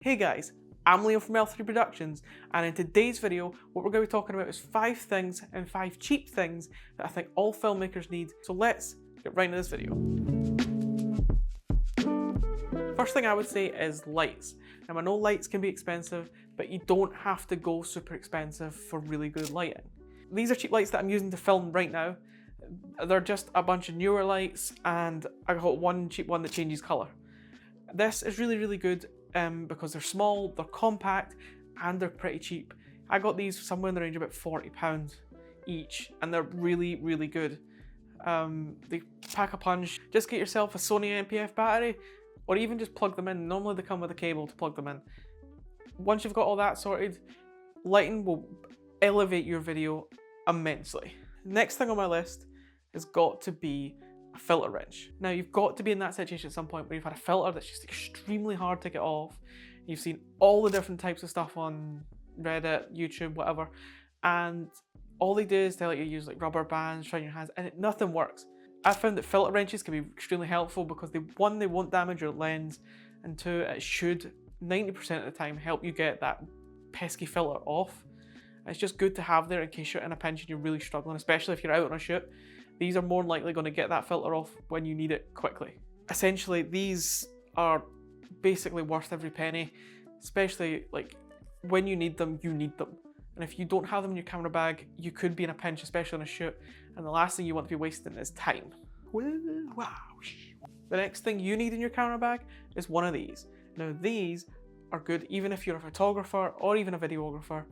Hey guys, I'm Liam from L3 Productions, and in today's video what we're going to be talking about is 5 things and 5 cheap things that I think all filmmakers need. So let's get right into this video. First thing I would say is lights. Now I know lights can be expensive, but you don't have to go super expensive for really good lighting. These are cheap lights that I'm using to film right now. They're just a bunch of newer lights, and I got one cheap one that changes colour. This is really good because they're small, they're compact, and they're pretty cheap. I got these somewhere in the range of about £40 each, and they're really good. They pack a punch. Just get yourself a Sony NPF battery, or even just plug them in. Normally they come with a cable to plug them in. Once you've got all that sorted, lighting will elevate your video immensely. Next thing on my list has got to be a filter wrench. Now you've got to be in that situation at some point where you've had a filter that's just extremely hard to get off. You've seen all the different types of stuff on Reddit, YouTube, whatever, and all they do is they let you use like rubber bands, try your hands, and nothing works. I found that filter wrenches can be extremely helpful because they won't damage your lens, and two, it should 90% of the time help you get that pesky filter off. It's just good to have there in case you're in a pinch and you're really struggling, especially if you're out on a shoot. These are more likely going to get that filter off when you need it quickly. Essentially, these are basically worth every penny, especially like when you need them, you need them. And if you don't have them in your camera bag, you could be in a pinch, especially on a shoot, and the last thing you want to be wasting is time. Wow. The next thing you need in your camera bag is one of these. Now these are good even if you're a photographer or even a videographer.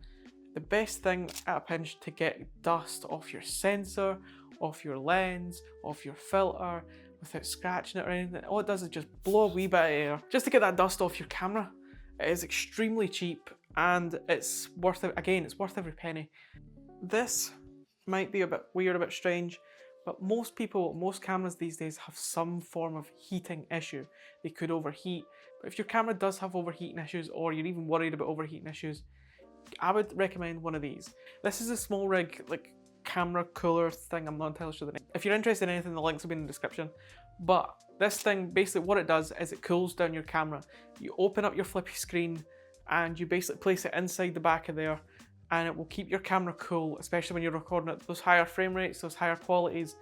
The best thing at a pinch to get dust off your sensor, off your lens, off your filter, without scratching it or anything. All it does is just blow a wee bit of air just to get that dust off your camera. It is extremely cheap, and it's worth it. Again, it's worth every penny. This might be a bit weird, a bit strange, but most cameras these days have some form of heating issue. They could overheat, but if your camera does have overheating issues, or you're even worried about overheating issues, I would recommend one of these. This is a small rig, like camera cooler thing, I'm not entirely sure the name. If you're interested in anything, the links will be in the description. But this thing, basically what it does is it cools down your camera. You open up your flippy screen and you basically place it inside the back of there, and it will keep your camera cool, especially when you're recording at those higher frame rates, those higher qualities.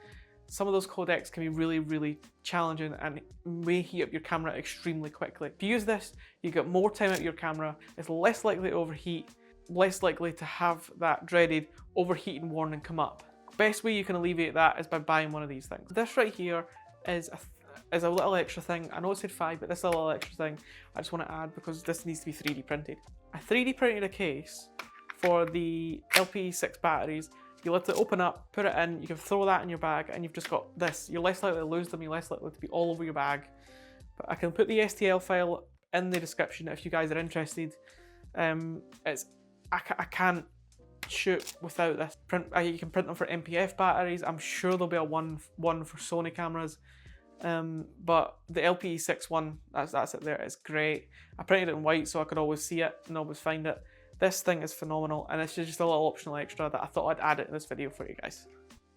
Some of those codecs can be really challenging and may heat up your camera extremely quickly. If you use this, you get more time out of your camera, it's less likely to overheat, less likely to have that dreaded overheating warning come up. Best way you can alleviate that is by buying one of these things. This right here is a little extra thing. I know it said 5, but this is a little extra thing I just want to add because this needs to be 3D printed. I 3D printed a case for the LPE6 batteries. You let it open up, put it in, you can throw that in your bag, and you've just got this. You're less likely to lose them, you're less likely to be all over your bag. But I can put the STL file in the description if you guys are interested. I can't shoot without this. You can print them for NPF batteries. I'm sure there'll be a one for Sony cameras. But the LPE6 one, that's it there, it's great. I printed it in white so I could always see it and always find it. This thing is phenomenal, and it's just a little optional extra that I thought I'd add it in this video for you guys.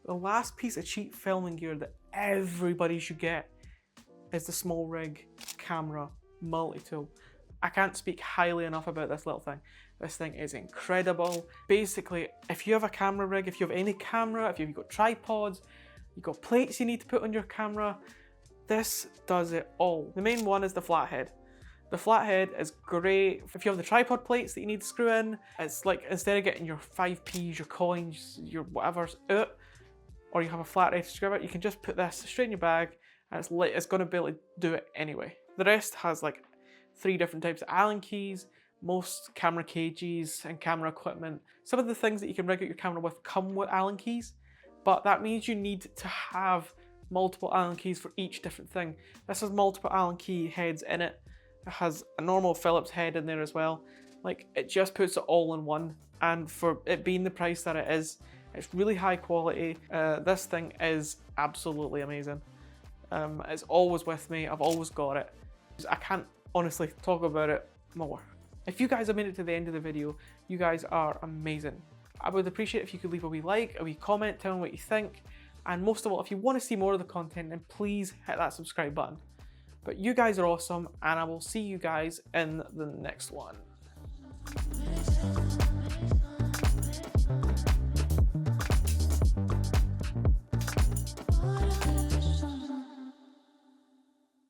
The last piece of cheap filming gear that everybody should get is the small rig camera multi-tool. I can't speak highly enough about this little thing. This thing is incredible. Basically, if you have a camera rig, if you have any camera, if you've got tripods, you've got plates you need to put on your camera, this does it all. The main one is the flathead. The flathead is great. If you have the tripod plates that you need to screw in, it's like instead of getting your 5p's, your coins, your whatever's out, or you have a flathead to screw it, you can just put this straight in your bag, and it's going to be able to do it anyway. The rest has like 3 different types of Allen keys, most camera cages and camera equipment. Some of the things that you can rig out your camera with come with Allen keys, but that means you need to have multiple Allen keys for each different thing. This has multiple Allen key heads in it. It has a normal Phillips head in there as well. Like, it just puts it all in one, and for it being the price that it is, it's really high quality. This thing is absolutely amazing. It's always with me, I've always got it. I can't honestly talk about it more. If you guys have made it to the end of the video, you guys are amazing. I would appreciate if you could leave a wee like, a wee comment, tell me what you think, and most of all, if you want to see more of the content, then please hit that subscribe button. But you guys are awesome, and I will see you guys in the next one.